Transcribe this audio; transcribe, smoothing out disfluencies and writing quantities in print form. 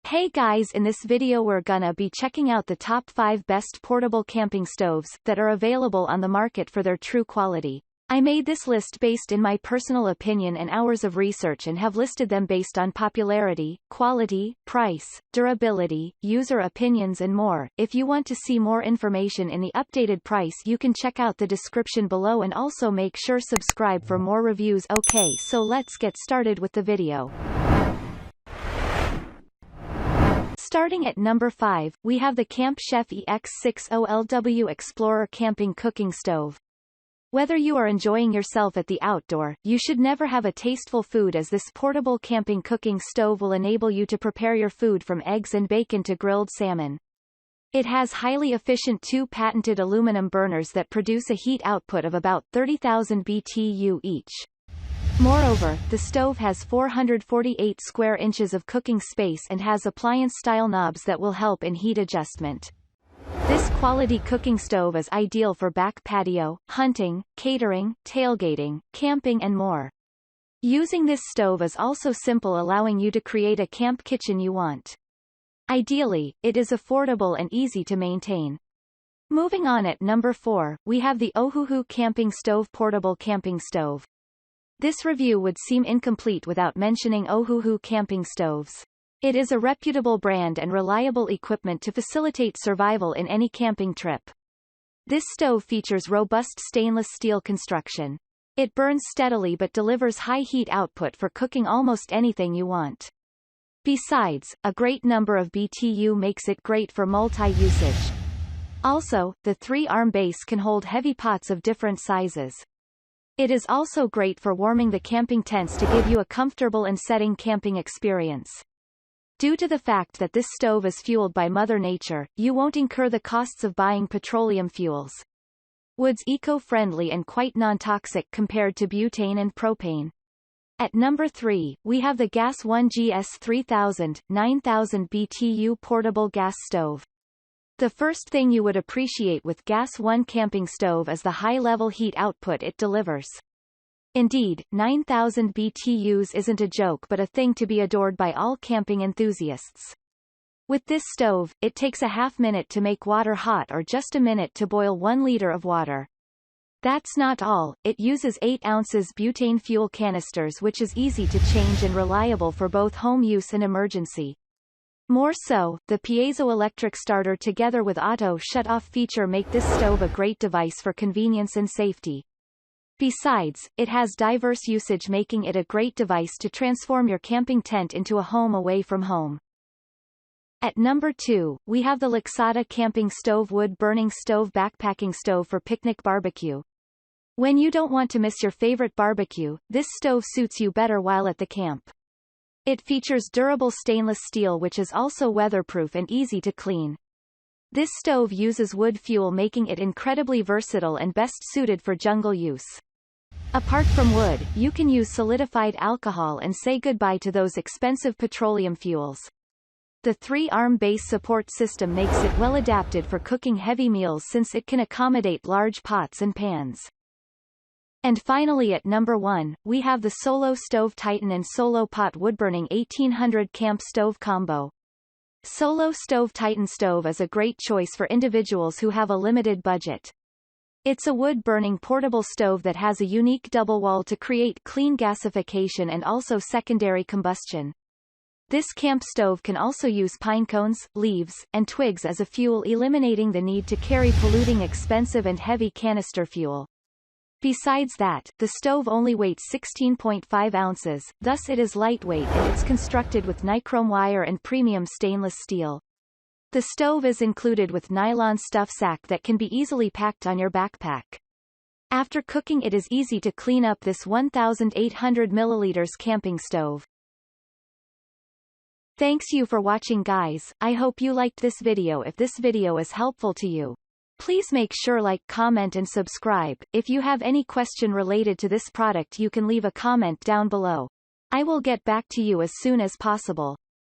Hey guys, in this video we're gonna be checking out the top 5 best portable camping stoves that are available on the market for their true quality. I made this list based in my personal opinion and hours of research and have listed them based on popularity, quality, price, durability, user opinions and more. If you want to see more information in the updated price you can check out the description below and also make sure subscribe for more reviews. Okay, so let's get started with the video. Starting at number 5, we have the Camp Chef EX60LW Explorer Camping Cooking Stove. Whether you are enjoying yourself at the outdoor, you should never have a tasteful food, as this portable camping cooking stove will enable you to prepare your food from eggs and bacon to grilled salmon. It has highly efficient 2 patented aluminum burners that produce a heat output of about 30,000 BTU each. Moreover, the stove has 448 square inches of cooking space and has appliance-style knobs that will help in heat adjustment. This quality cooking stove is ideal for back patio, hunting, catering, tailgating, camping and more. Using this stove is also simple, allowing you to create a camp kitchen you want. Ideally, it is affordable and easy to maintain. Moving on, at number 4, we have the OhHooHoo Camping Stove Portable Camping Stove. This review would seem incomplete without mentioning OhHooHoo camping stoves. It is a reputable brand and reliable equipment to facilitate survival in any camping trip. This stove features robust stainless steel construction. It burns steadily but delivers high heat output for cooking almost anything you want. Besides, a great number of BTU makes it great for multi-usage. Also, the 3-arm base can hold heavy pots of different sizes. It is also great for warming the camping tents to give you a comfortable and setting camping experience. Due to the fact that this stove is fueled by Mother Nature, you won't incur the costs of buying petroleum fuels. Wood's eco-friendly and quite non-toxic compared to butane and propane. At number 3, we have the One GS39000 BTU Portable Gas Stove. The first thing you would appreciate with One camping stove is the high-level heat output it delivers. Indeed, 9,000 BTUs isn't a joke but a thing to be adored by all camping enthusiasts. With this stove, it takes a half minute to make water hot or just a minute to boil 1 liter of water. That's not all, it uses 8 ounces butane fuel canisters, which is easy to change and reliable for both home use and emergency. More so, the piezoelectric starter together with auto shut-off feature make this stove a great device for convenience and safety. Besides, it has diverse usage, making it a great device to transform your camping tent into a home away from home. At number 2, we have the Lixada Camping Stove Wood-Burning Stove Backpacking Stove for Picnic Barbecue. When you don't want to miss your favorite barbecue, this stove suits you better while at the camp. It features durable stainless steel which is also weatherproof and easy to clean. This stove uses wood fuel, making it incredibly versatile and best suited for jungle use. Apart from wood, you can use solidified alcohol and say goodbye to those expensive petroleum fuels. The 3-arm base support system makes it well adapted for cooking heavy meals since it can accommodate large pots and pans. And finally, at number 1, we have the Solo Stove Titan and Solo Pot Woodburning 1800 Camp Stove Combo. Solo Stove Titan Stove is a great choice for individuals who have a limited budget. It's a wood-burning portable stove that has a unique double wall to create clean gasification and also secondary combustion. This camp stove can also use pine cones, leaves, and twigs as a fuel, eliminating the need to carry polluting expensive and heavy canister fuel. Besides that, the stove only weighs 16.5 ounces, thus it is lightweight and it's constructed with nichrome wire and premium stainless steel. The stove is included with nylon stuff sack that can be easily packed on your backpack. After cooking, it is easy to clean up this 1,800 milliliters camping stove. Thanks you for watching guys, I hope you liked this video. If this video is helpful to you, please make sure like, comment and subscribe. If you have any question related to this product you can leave a comment down below. I will get back to you as soon as possible.